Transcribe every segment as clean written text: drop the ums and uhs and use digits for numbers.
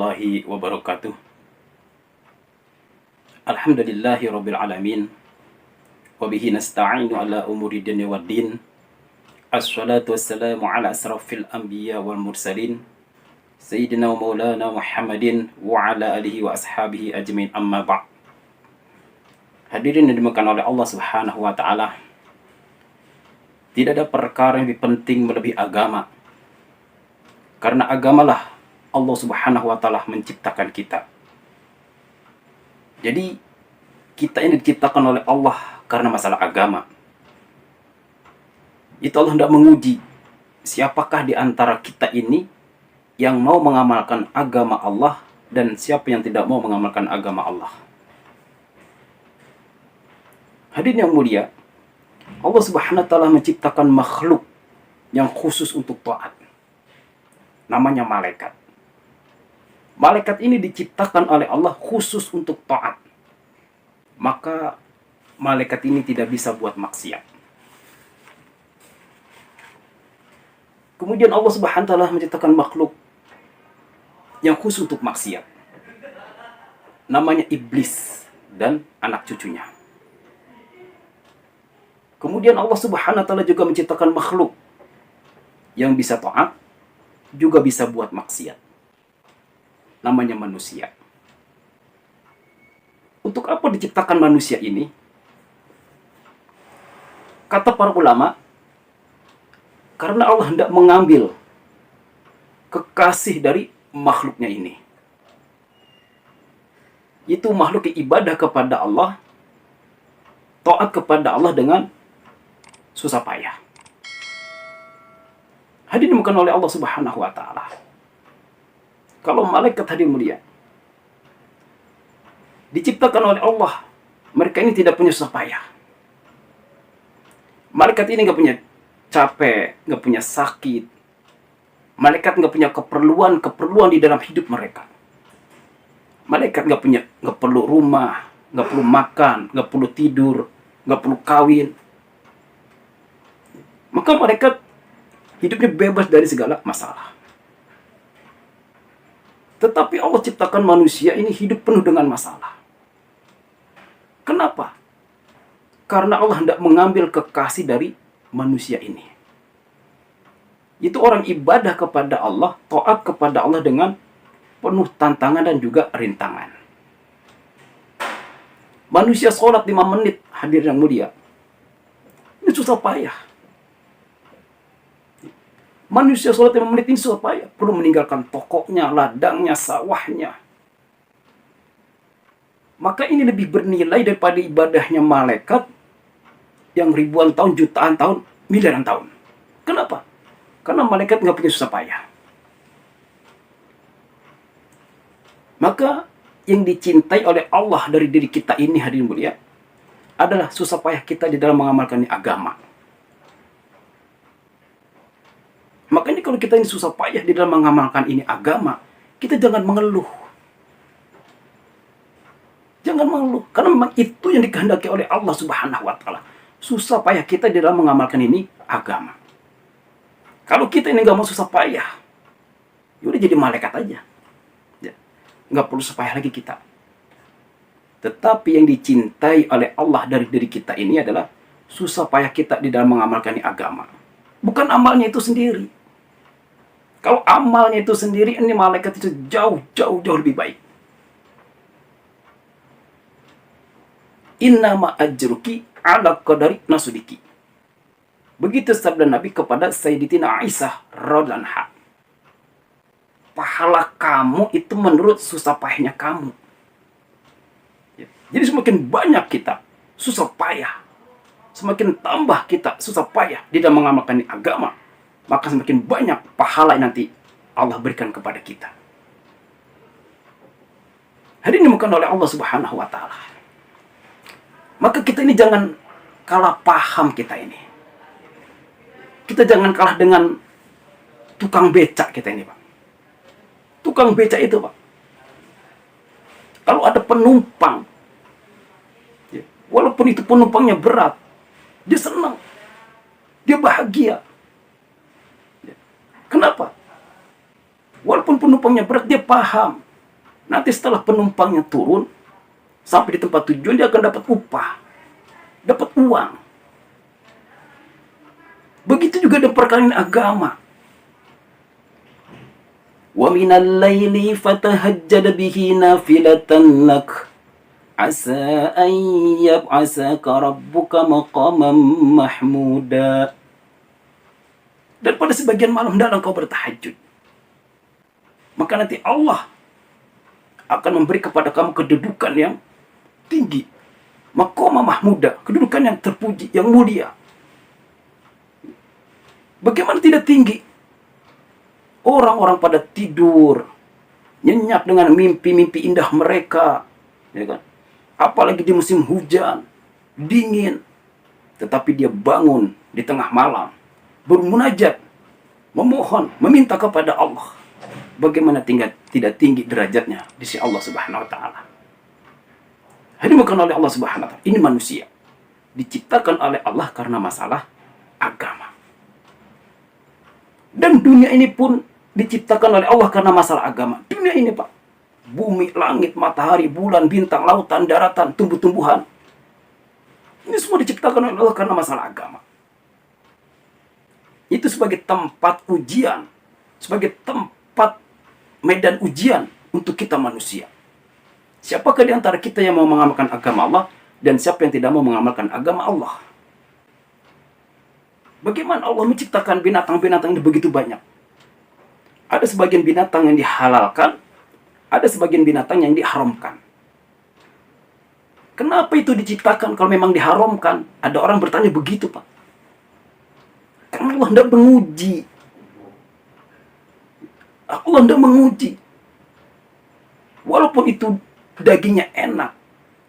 warahmatullahi wabarakatuh. Alhamdulillahi rabbil alamin. Wabihi nasta'inu ala umuri dunya waddin. Assalatu wassalamu ala asrafil anbiya wal mursalin Sayyidina wa maulana Muhammadin wa ala alihi wa ashabihi ajmain, amma ba'. Hadirin yang dimuliakan oleh Allah subhanahu wa ta'ala, tidak ada perkara yang lebih penting melebihi agama. Karena agamalah Allah subhanahu wa ta'ala menciptakan kita. Jadi kita ini diciptakan oleh Allah karena masalah agama. Itu Allah hendak menguji siapakah di antara kita ini yang mau mengamalkan agama Allah dan siapa yang tidak mau mengamalkan agama Allah. Hadirin yang mulia, Allah subhanahu wa ta'ala menciptakan makhluk yang khusus untuk taat. Namanya malaikat. Malaikat ini diciptakan oleh Allah khusus untuk taat. Maka malaikat ini tidak bisa buat maksiat. Kemudian Allah subhanahu wa ta'ala menciptakan makhluk yang khusus untuk maksiat. Namanya iblis dan anak cucunya. Kemudian Allah subhanahu wa ta'ala juga menciptakan makhluk yang bisa taat, juga bisa buat maksiat. Namanya manusia. Untuk apa diciptakan manusia ini? Kata para ulama, karena Allah hendak mengambil kekasih dari makhluknya ini. Itu makhluk yang ibadah kepada Allah, taat kepada Allah dengan susah payah. Hadirin bukan oleh Allah subhanahu wa ta'ala. Kalau malaikat hadir mulia diciptakan oleh Allah, mereka ini tidak punya susah payah. Malaikat ini nggak punya capek, nggak punya sakit. Malaikat nggak punya keperluan di dalam hidup mereka. Malaikat nggak perlu rumah, nggak perlu makan, nggak perlu tidur, nggak perlu kawin. Maka malaikat hidupnya bebas dari segala masalah. Tetapi Allah ciptakan manusia ini hidup penuh dengan masalah. Kenapa? Karena Allah hendak mengambil kekasih dari manusia ini. Itu orang ibadah kepada Allah, taat kepada Allah dengan penuh tantangan dan juga rintangan. Manusia sholat 5 menit, hadir yang mulia. Ini susah payah. Manusia sholat 5 menit ini susah payah. Perlu meninggalkan tokonya, ladangnya, sawahnya. Maka ini lebih bernilai daripada ibadahnya malaikat yang ribuan tahun, jutaan tahun, miliaran tahun. Kenapa? Karena malaikat nggak punya susah payah. Maka yang dicintai oleh Allah dari diri kita ini, hadirin mulia, adalah susah payah kita di dalam mengamalkan agama. Makanya kalau kita ini susah payah di dalam mengamalkan ini agama, kita jangan mengeluh. Jangan mengeluh. Karena memang itu yang dikehendaki oleh Allah subhanahu wa ta'ala. Susah payah kita di dalam mengamalkan ini agama. Kalau kita ini nggak mau susah payah, yaudah jadi malaikat aja. Ya, nggak perlu susah payah lagi kita. Tetapi yang dicintai oleh Allah dari diri kita ini adalah susah payah kita di dalam mengamalkan ini agama. Bukan amalnya itu sendiri. Kalau amalnya itu sendiri, ini malaikat itu jauh lebih baik. Innama ajruki ala qadari nasudiki. Begitu sabda Nabi kepada Sayyidatina Aisyah radhiyallahu anha. Pahala kamu itu menurut susah payahnya kamu. Ya. Jadi semakin banyak kita susah payah, semakin tambah kita susah payah di dalam mengamalkan agama, maka semakin banyak pahala yang nanti Allah berikan kepada kita. Hadirin dimuliakan oleh Allah subhanahu wa ta'ala. Maka kita ini jangan kalah paham kita ini. Kita jangan kalah dengan tukang becak kita ini, Pak. Tukang becak itu, Pak, kalau ada penumpang, ya, walaupun itu penumpangnya berat, dia senang, dia bahagia. Ya. Kenapa? Walaupun penumpangnya berat, dia paham Nanti setelah penumpangnya turun, sampai di tempat tujuan dia akan dapat upah, dapat uang. Begitu juga dengan perkara agama. Wa minal laili fatahajjad bihi nafilatan lak asa an yab'asaka rabbuka maqaman mahmuda. Dan pada sebagian malam hendaklah kau bertahajud. Maka nanti Allah akan memberi kepada kamu kedudukan yang tinggi. Maqaman mahmuda, kedudukan yang terpuji, yang mulia. Bagaimana tidak tinggi? Orang-orang pada tidur, nyenyak dengan mimpi-mimpi indah mereka, ya kan? Apalagi di musim hujan, dingin, tetapi dia bangun di tengah malam, bermunajat, memohon, meminta kepada Allah. Bagaimana tidak tinggi derajatnya di sisi Allah Subhanahu wa taala. Ini bukan oleh Allah Subhanahu wa taala, ini manusia. Diciptakan oleh Allah karena masalah agama. Dan dunia ini pun diciptakan oleh Allah karena masalah agama. Dunia ini, Pak. Bumi, langit, matahari, bulan, bintang, lautan, daratan, tumbuh-tumbuhan. Ini semua diciptakan oleh Allah karena masalah agama. Itu sebagai tempat ujian. Sebagai tempat medan ujian untuk kita manusia. Siapakah di antara kita yang mau mengamalkan agama Allah dan siapa yang tidak mau mengamalkan agama Allah? Bagaimana Allah menciptakan binatang-binatang ini begitu banyak? Ada sebagian binatang yang dihalalkan, ada sebagian binatang yang diharamkan. Kenapa itu diciptakan kalau memang diharamkan? Ada orang bertanya begitu, Pak. Karena Allah hendak menguji. Allah hendak menguji. Walaupun itu dagingnya enak,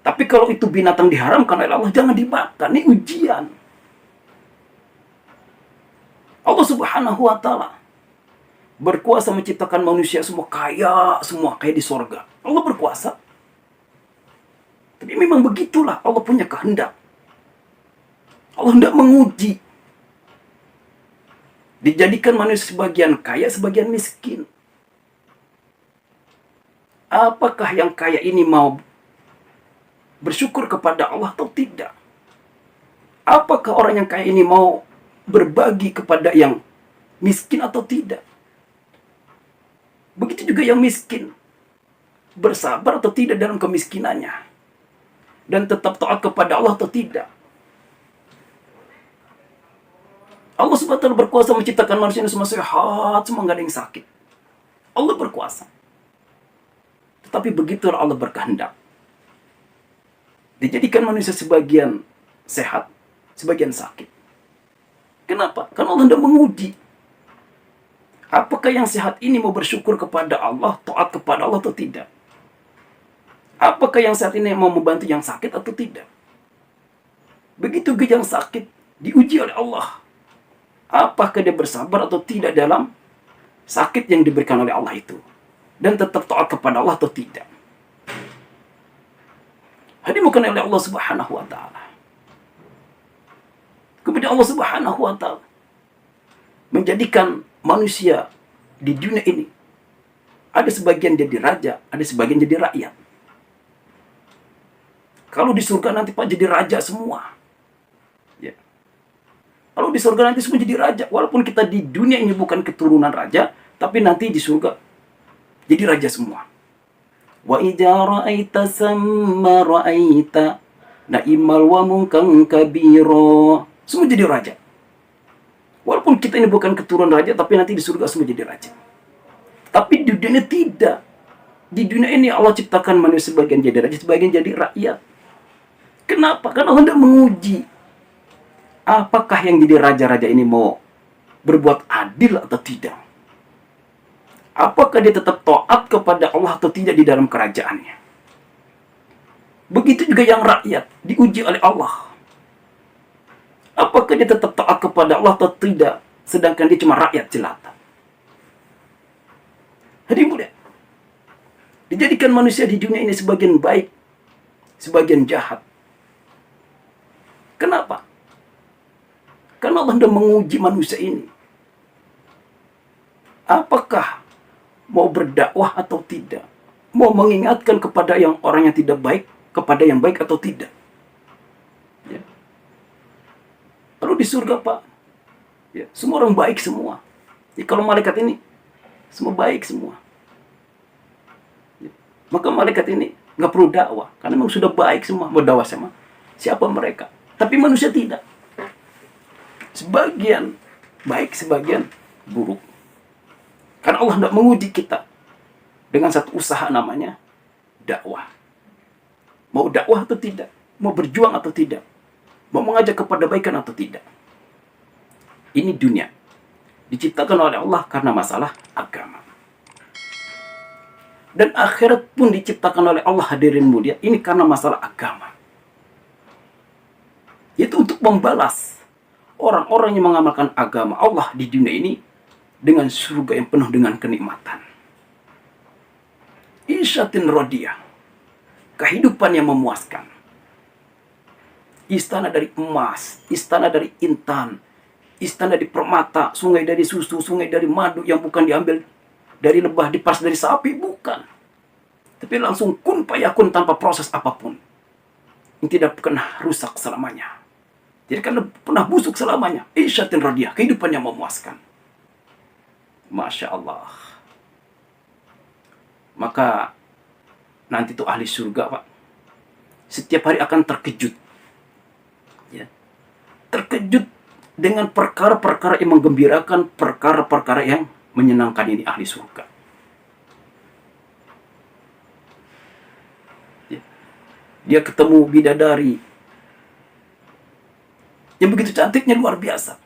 tapi kalau itu binatang diharamkan oleh Allah, jangan dimakan. Ini ujian. Allah Subhanahu wa taala berkuasa menciptakan manusia semua kayak di sorga. Allah berkuasa. Tapi memang begitulah Allah punya kehendak. Allah hendak menguji. Dijadikan manusia sebagian kaya, sebagian miskin. Apakah yang kaya ini mau bersyukur kepada Allah atau tidak? Apakah orang yang kaya ini mau berbagi kepada yang miskin atau tidak? Begitu juga yang miskin. Bersabar atau tidak dalam kemiskinannya. Dan tetap taat kepada Allah atau tidak. Allah SWT berkuasa menciptakan manusia ini semua sehat, semua nggak ada yang sakit. Allah berkuasa. Tetapi begitulah Allah berkehendak. Dijadikan manusia sebagian sehat, sebagian sakit. Kenapa? Karena Allah hendak menguji. Apakah yang sehat ini mau bersyukur kepada Allah, taat kepada Allah atau tidak? Apakah yang sehat ini mau membantu yang sakit atau tidak? Begitu juga yang sakit diuji oleh Allah. Apakah dia bersabar atau tidak dalam sakit yang diberikan oleh Allah itu? Dan tetap taat kepada Allah atau tidak? Ini bukan oleh Allah Subhanahu wa taala. Kemudian Allah Subhanahu wa taala menjadikan manusia di dunia ini. Ada sebagian jadi raja, ada sebagian jadi rakyat. Kalau di surga nanti Pak jadi raja semua. Ya. Kalau di surga nanti semua jadi raja. Walaupun kita di dunia ini bukan keturunan raja, tapi nanti di surga jadi raja semua. Wa idza ra'aita samma ra'aita na'imal wa munkan kabira. Semua jadi raja. Walaupun kita ini bukan keturunan raja, tapi nanti di surga semua jadi raja. Tapi di dunia tidak. Di dunia ini Allah ciptakan manusia sebagian jadi raja, sebagian jadi rakyat. Kenapa? Karena Allah hendak menguji. Apakah yang jadi raja-raja ini mau berbuat adil atau tidak? Apakah dia tetap taat kepada Allah atau tidak di dalam kerajaannya? Begitu juga yang rakyat diuji oleh Allah. Apakah dia tetap taat kepada Allah atau tidak? Sedangkan dia cuma rakyat jelata. Hadirin mulia, dijadikan manusia di dunia ini sebagian baik, sebagian jahat. Kenapa? Karena Allah hendak menguji manusia ini. Apakah mau berdakwah atau tidak? mau mengingatkan kepada yang orang yang tidak baik, kepada yang baik atau tidak. Ya. Kalau di surga Pak, ya, semua orang baik semua. Ya, kalau malaikat ini, semua baik semua. Ya. Maka malaikat ini nggak perlu dakwah, karena memang sudah baik semua. Mau dakwah sama siapa mereka? Tapi manusia tidak. Sebagian baik, sebagian buruk. Karena Allah tidak menguji kita dengan satu usaha namanya dakwah. Mau dakwah atau tidak? Mau berjuang atau tidak? Mau mengajak kepada kebaikan atau tidak? Ini dunia. Diciptakan oleh Allah karena masalah agama. Dan akhirat pun diciptakan oleh Allah, hadirin mulia. Ini karena masalah agama. Itu untuk membalas orang-orang yang mengamalkan agama Allah di dunia ini dengan surga yang penuh dengan kenikmatan. Isyatin rodiyah, kehidupan yang memuaskan. Istana dari emas, istana dari intan, istana dari permata, sungai dari susu, sungai dari madu yang bukan diambil dari lebah, dipas dari sapi, bukan. Tapi langsung kun payakun tanpa proses apapun. Yang tidak pernah rusak selamanya. Tidak pernah busuk selamanya. Isyatin rodiyah, kehidupan yang memuaskan. Masya Allah. Maka nanti tuh ahli surga Pak, setiap hari akan terkejut. Ya. Terkejut dengan perkara-perkara yang menggembirakan, perkara-perkara yang menyenangkan ini ahli surga. Ya. Dia ketemu bidadari yang begitu cantiknya, luar biasa.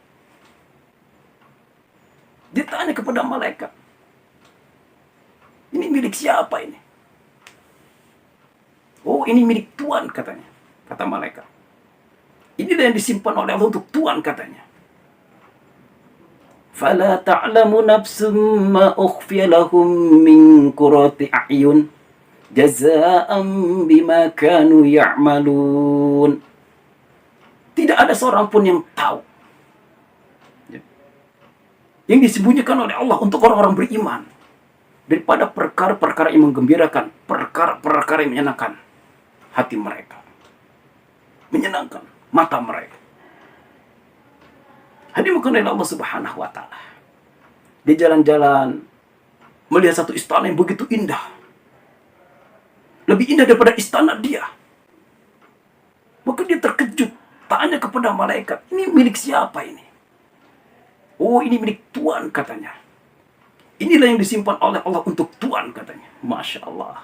Dia tanya kepada malaikat, ini milik siapa ini? Oh, ini milik Tuhan katanya, kata malaikat. Inilah yang disimpan oleh Allah untuk Tuhan katanya. Fala ta'lamu nafsum ma ukhfiya lahum min qurrati a'yun jazaa'an bima kanu ya'malun. Tidak ada seorang pun yang tahu yang disembunyikan oleh Allah untuk orang-orang beriman daripada perkara-perkara yang menggembirakan, perkara-perkara yang menyenangkan hati mereka, menyenangkan mata mereka. Hadimukan oleh Allah Subhanahu wa Ta'ala. Dia jalan-jalan melihat satu istana yang begitu indah, lebih indah daripada istana dia. Maka dia terkejut, tanya kepada malaikat, ini milik siapa ini? Oh, ini milik Tuhan katanya. Inilah yang disimpan oleh Allah untuk Tuhan katanya. Masya Allah.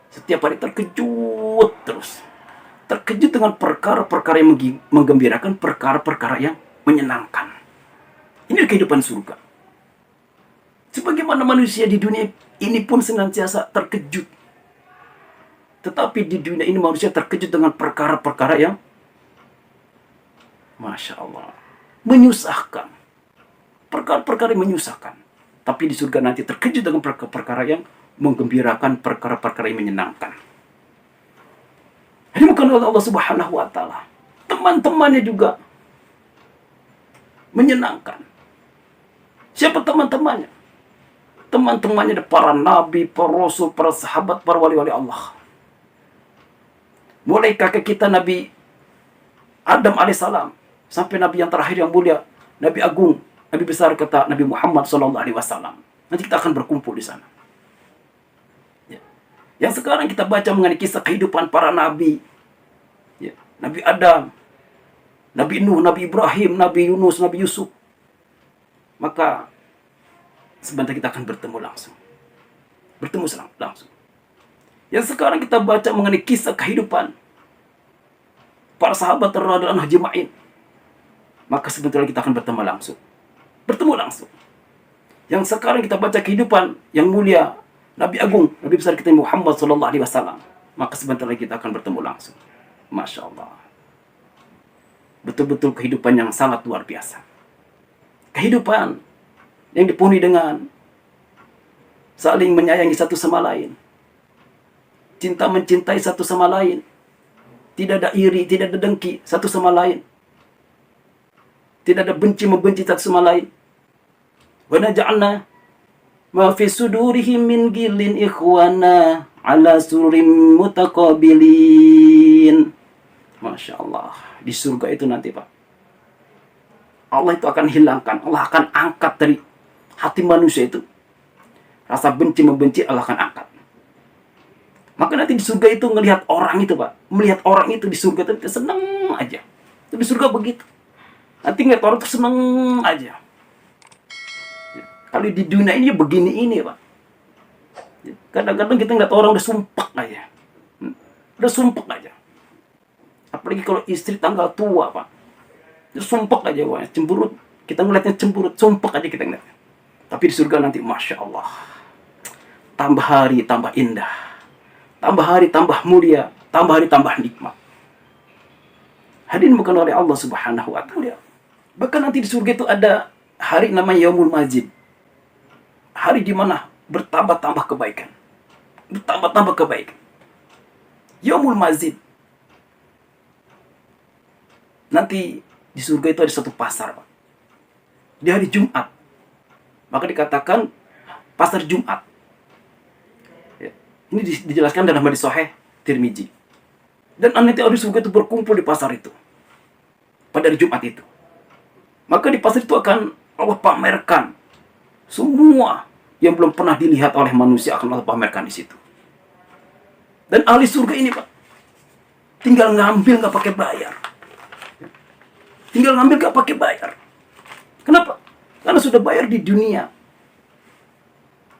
Setiap hari terkejut terus. Terkejut dengan perkara-perkara yang menggembirakan, perkara-perkara yang menyenangkan. Ini kehidupan surga. Sebagaimana manusia di dunia ini pun senantiasa terkejut. Tetapi di dunia ini manusia terkejut dengan perkara-perkara yang Masya Allah, menyusahkan. Perkara-perkara yang menyusahkan. Tapi di surga nanti terkejut dengan perkara-perkara yang menggembirakan, perkara-perkara yang menyenangkan. Ini bukan oleh Allah Subhanahu wa Ta'ala. Teman-temannya juga menyenangkan. Siapa teman-temannya? Teman-temannya ada para nabi, para rasul, para sahabat, para wali-wali Allah. Mulai kakek kita Nabi Adam alaihissalam sampai Nabi yang terakhir yang mulia, Nabi Agung, Nabi besar kata Nabi Muhammad SAW. Nanti kita akan berkumpul di sana. Ya. Yang sekarang kita baca mengenai kisah kehidupan para nabi. Ya. Nabi Adam, Nabi Nuh, Nabi Ibrahim, Nabi Yunus, Nabi Yusuf. Maka sebentar kita akan bertemu langsung. Bertemu langsung. Yang sekarang kita baca mengenai kisah kehidupan para sahabat radhiyallahu anhum ajma'in. Maka sebentar kita akan bertemu langsung. Bertemu langsung. Yang sekarang kita baca kehidupan yang mulia Nabi Agung, Nabi besar kita Muhammad SAW. Maka sebentar lagi kita akan bertemu langsung. Masya Allah. Betul-betul kehidupan yang sangat luar biasa. Kehidupan yang dipenuhi dengan saling menyayangi satu sama lain. Cinta mencintai satu sama lain. Tidak ada iri, tidak ada dengki satu sama lain. Tidak ada benci membenci satu sama lain. Wa naj'alna Ma fi sudurihim min gilin ikhwana ala surim mutaqabilin. Masya Allah. Di surga itu nanti, Pak, Allah itu akan hilangkan, Allah akan angkat dari hati manusia itu. Rasa benci membenci Allah akan angkat. Maka nanti di surga itu melihat orang itu, Pak. Melihat orang itu di surga itu senang aja. Itu di surga begitu. Nanti ngeliat orang itu senang aja. Kalau di dunia ini begini ini, Pak. Kadang-kadang kita ngeliat orang udah sumpah aja. Udah sumpah aja. Apalagi kalau istri tanggal tua, Pak. Udah sumpah aja, Pak. Cemburut. Kita ngeliatnya cemburut. Sumpah aja kita ngeliatnya. Tapi di surga nanti, Masya Allah. Tambah hari, tambah indah. Tambah hari, tambah mulia. Tambah hari, tambah nikmat. Hadirin bukan oleh Allah Subhanahu wa Ta'ala. Bahkan nanti di surga itu ada hari namanya Yaumul Mazid. Hari di mana bertambah-tambah kebaikan. Bertambah-tambah kebaikan. Yaumul Mazid. Nanti di surga itu ada satu pasar, Pak. Di hari Jumat. Maka dikatakan pasar Jumat. Ya. Ini dijelaskan dalam hadis Sahih Tirmizi. Dan nanti ahli surga itu berkumpul di pasar itu. Pada hari Jumat itu. Maka di pasar itu akan Allah pamerkan semua yang belum pernah dilihat oleh manusia akan Allah pamerkan di situ. Dan ahli surga ini, Pak, tinggal ngambil nggak pakai bayar. Tinggal ngambil nggak pakai bayar. Kenapa? Karena sudah bayar di dunia.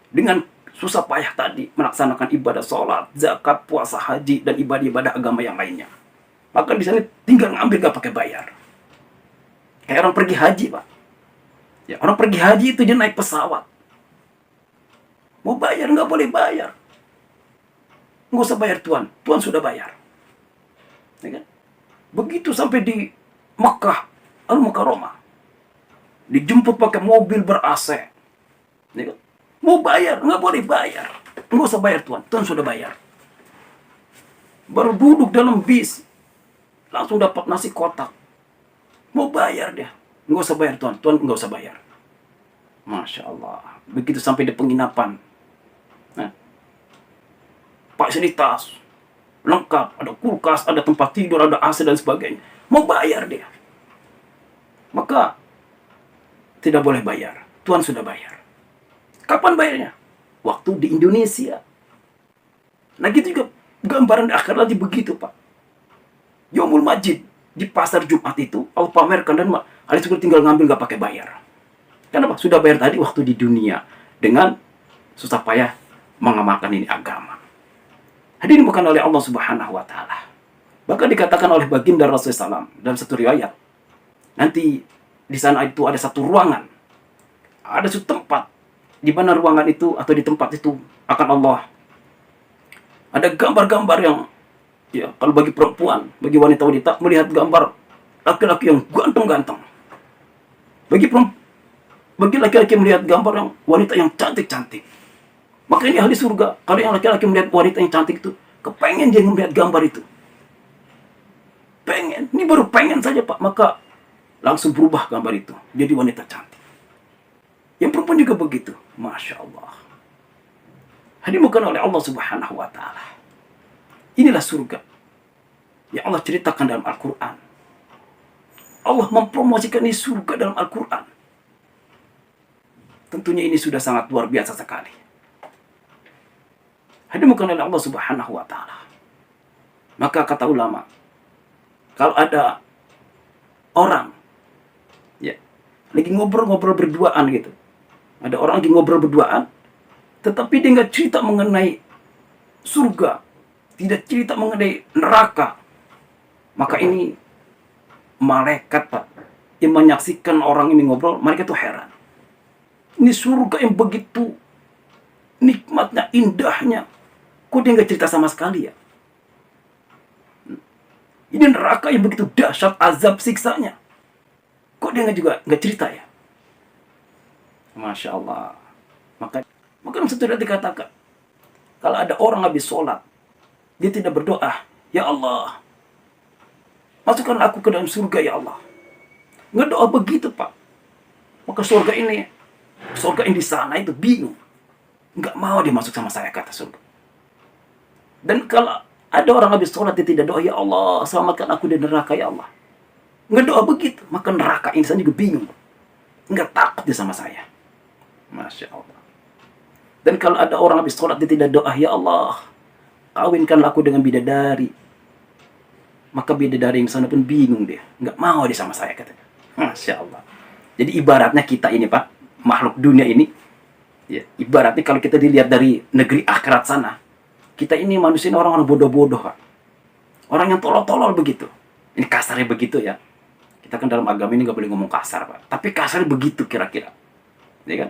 Dengan susah payah tadi melaksanakan ibadah sholat, zakat, puasa, haji, dan ibadah-ibadah agama yang lainnya. Maka di sana tinggal ngambil nggak pakai bayar. Kayak orang pergi haji, Pak. Ya, orang pergi haji itu dia naik pesawat. Mau bayar nggak boleh bayar. Nggak usah bayar Tuhan. Tuhan sudah bayar. Ya kan? Begitu sampai di Mekah, Al-Mukarramah. Dijemput pakai mobil ber-AC. Ya kan? Mau bayar, nggak boleh bayar. Nggak usah bayar Tuhan. Tuhan sudah bayar. Baru duduk dalam bis. Langsung dapat nasi kotak. Mau bayar dia. Nggak usah bayar Tuhan. Tuhan nggak usah bayar. Masya Allah. Begitu sampai di penginapan. Nah, fasilitas lengkap. Ada kulkas, ada tempat tidur, ada AC dan sebagainya. Mau bayar dia. Maka tidak boleh bayar. Tuhan sudah bayar. Kapan bayarnya? Waktu di Indonesia. Nah gitu juga gambaran di akhirat lagi begitu, Pak. Yaumul Majid. Di pasar Jumat itu, Allah pamerkan dan ahli surga tinggal ngambil gak pakai bayar. Kenapa? Sudah bayar tadi waktu di dunia. Dengan susah payah mengamalkan ini agama. Hadirin bukan oleh Allah Subhanahu wa Ta'ala. Bahkan dikatakan oleh baginda Rasulullah SAW dalam satu riwayat. Nanti di sana itu ada satu ruangan. Ada satu tempat. Di mana ruangan itu atau di tempat itu akan Allah. Ada gambar-gambar yang, ya, kalau bagi perempuan, bagi wanita-wanita, melihat gambar laki-laki yang ganteng-ganteng. Bagi laki-laki melihat gambar yang wanita yang cantik-cantik. Maka ini ahli surga. Kalau yang laki-laki melihat wanita yang cantik itu, kepengen dia melihat gambar itu. Pengen. Ini baru pengen saja, Pak. Maka langsung berubah gambar itu. Jadi wanita cantik. Yang perempuan juga begitu. Masya Allah. Hadimukan oleh Allah Subhanahu wa Ta'ala. Inilah surga yang Allah ceritakan dalam Al-Quran. Allah mempromosikan ini surga dalam Al-Quran. Tentunya ini sudah sangat luar biasa sekali. Hadimukan oleh Allah Subhanahu wa Ta'ala. Maka kata ulama, kalau ada orang, ya, lagi ngobrol-ngobrol berduaan gitu. Ada orang lagi ngobrol berduaan, tetapi dia nggak cerita mengenai surga, tidak cerita mengenai neraka. Maka ini malaikat, Pak, yang menyaksikan orang ini ngobrol, mereka tuh heran. Ini surga yang begitu nikmatnya, indahnya. Kok dia nggak cerita sama sekali ya? Ini neraka yang begitu dahsyat azab siksanya. Kok dia nggak cerita ya? Masya Allah. Maka sudah dikatakan, kalau ada orang habis sholat, dia tidak berdoa, ya Allah, masukkan aku ke dalam surga ya Allah. Nggak doa begitu, Pak. Maka surga yang di sana itu bingung. Nggak mau dia masuk sama saya, kata surga. Dan kalau ada orang habis sholat dia tidak doa, ya Allah selamatkan aku dari neraka ya Allah. Nggak doa begitu, maka neraka ini saya juga bingung. Nggak takut dia sama saya. Masya Allah. Dan kalau ada orang habis sholat dia tidak doa, ya Allah kawinkanlah aku dengan bidadari. Maka bidadari yang sana pun bingung dia. Nggak mau dia sama saya, katanya. Masya Allah. Jadi ibaratnya kita ini Pak, makhluk dunia ini, ya, ibaratnya kalau kita dilihat dari negeri akhirat sana, kita ini manusia ini orang-orang bodoh-bodoh Pak. Orang yang tolol-tolol begitu. Ini kasarnya begitu ya. Kita kan dalam agama ini nggak boleh ngomong kasar Pak. Tapi kasarnya begitu kira-kira. Ya kan?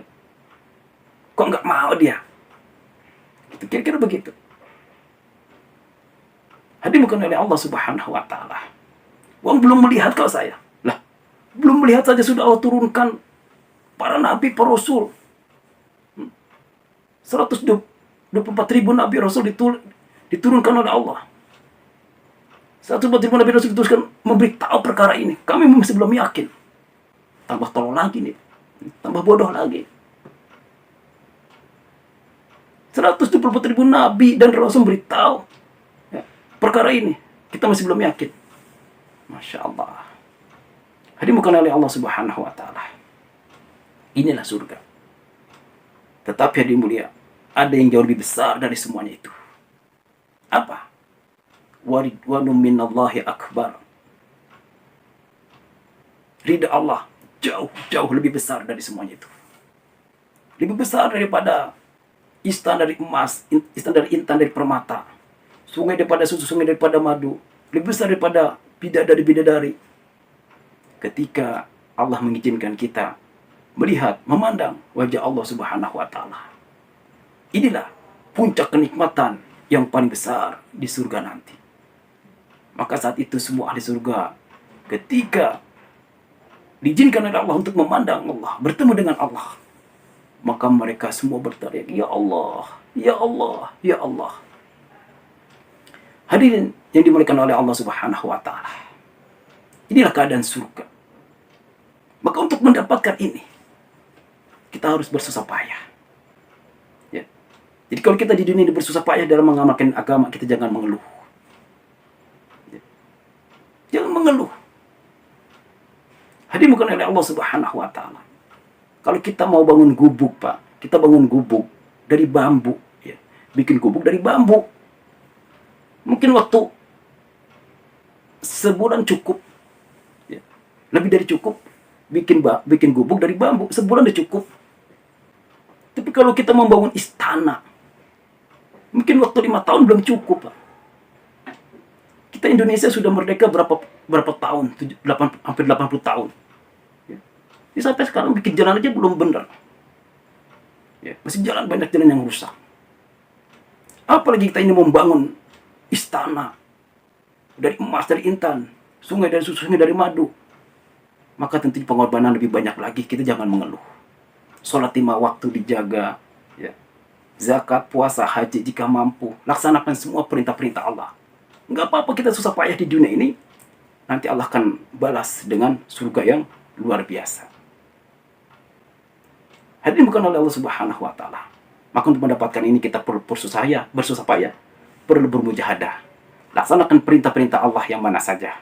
Kok nggak mau dia? Gitu, kira-kira begitu. Bukan oleh Allah Subhanahu wa Ta'ala. Wong belum melihat kalau saya. Lah, belum melihat saja sudah Allah turunkan para nabi, para rasul. 124.000 nabi rasul diturunkan oleh Allah. 124.000 nabi rasul diturunkan memberitahu perkara ini. Kami masih belum yakin. Tambah tolong lagi nih. Tambah bodoh lagi. 124.000 nabi dan rasul beritahu perkara ini, kita masih belum yakin. Masya Allah. Bukan oleh Allah Subhanahu wa Ta'ala. Inilah surga. Tetapi hadirin mulia, ada yang jauh lebih besar dari semuanya itu. Apa? Waridwanum minallahi akbar. Ridha Allah jauh lebih besar dari semuanya itu. Lebih besar daripada istana dari emas, istana dari intan, dari permata. Sungai daripada susu, sungai daripada madu. Lebih besar daripada bidadari-bidadari. Ketika Allah mengizinkan kita melihat, memandang wajah Allah Subhanahu wa Ta'ala. Inilah puncak kenikmatan yang paling besar di surga nanti. Maka saat itu semua ahli surga, ketika diizinkan oleh Allah untuk memandang Allah, bertemu dengan Allah, maka mereka semua berteriak, ya Allah, ya Allah, ya Allah. Hadirin yang dimuliakan oleh Allah Subhanahu wa Ta'ala. Inilah keadaan surga. Maka untuk mendapatkan ini, kita harus bersusah payah. Ya. Jadi kalau kita di dunia ini bersusah payah dalam mengamalkan agama, kita jangan mengeluh. Ya. Jangan mengeluh. Hadirin bukan oleh Allah Subhanahu wa Ta'ala. Kalau kita mau bangun gubuk, Pak, kita bangun gubuk dari bambu. Ya. Bikin gubuk dari bambu. Mungkin waktu sebulan cukup. Ya. Lebih dari cukup. Bikin gubuk dari bambu. Sebulan udah cukup. Tapi kalau kita membangun istana, mungkin waktu 5 tahun belum cukup. Pak. Kita Indonesia sudah merdeka berapa tahun? Hampir 80 tahun. Ya. Jadi sampai sekarang bikin jalan aja belum benar. Ya. Masih jalan, banyak jalan yang rusak. Apalagi kita ini membangun istana dari emas, dari intan, sungai dari susu, sungai dari madu, maka tentu pengorbanan lebih banyak lagi. Kita jangan mengeluh. Sholat 5 waktu dijaga, ya. Zakat, puasa, haji jika mampu, laksanakan semua perintah-perintah Allah. Nggak apa-apa kita susah payah di dunia ini, nanti Allah akan balas dengan surga yang luar biasa. Hadirin bukan oleh Allah Subhanahu wa Ta'ala. Maka untuk mendapatkan ini kita perlu bersusah payah, perlu bermujahadah. Laksanakan perintah-perintah Allah yang mana saja.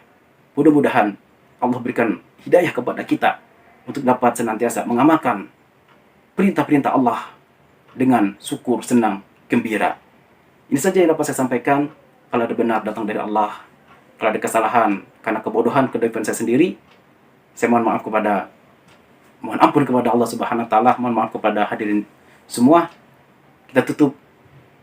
Mudah-mudahan Allah berikan hidayah kepada kita untuk dapat senantiasa mengamalkan perintah-perintah Allah dengan syukur, senang, gembira. Ini saja yang dapat saya sampaikan. Kalau ada benar datang dari Allah. Kalau ada kesalahan karena kebodohan, kedaipan saya sendiri, saya mohon ampun kepada Allah Subhanahu wa Ta'ala. Mohon maaf kepada hadirin semua. Kita tutup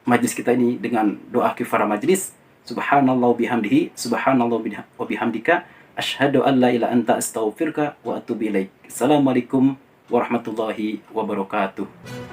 majlis kita ini dengan doa kifaraah majlis. Subhanallah bihamdihi, subhanallah wa bihamdika, asyhadu an la ilaha anta astaghfiruka wa atubu ilaik. Assalamualaikum warahmatullahi wabarakatuh.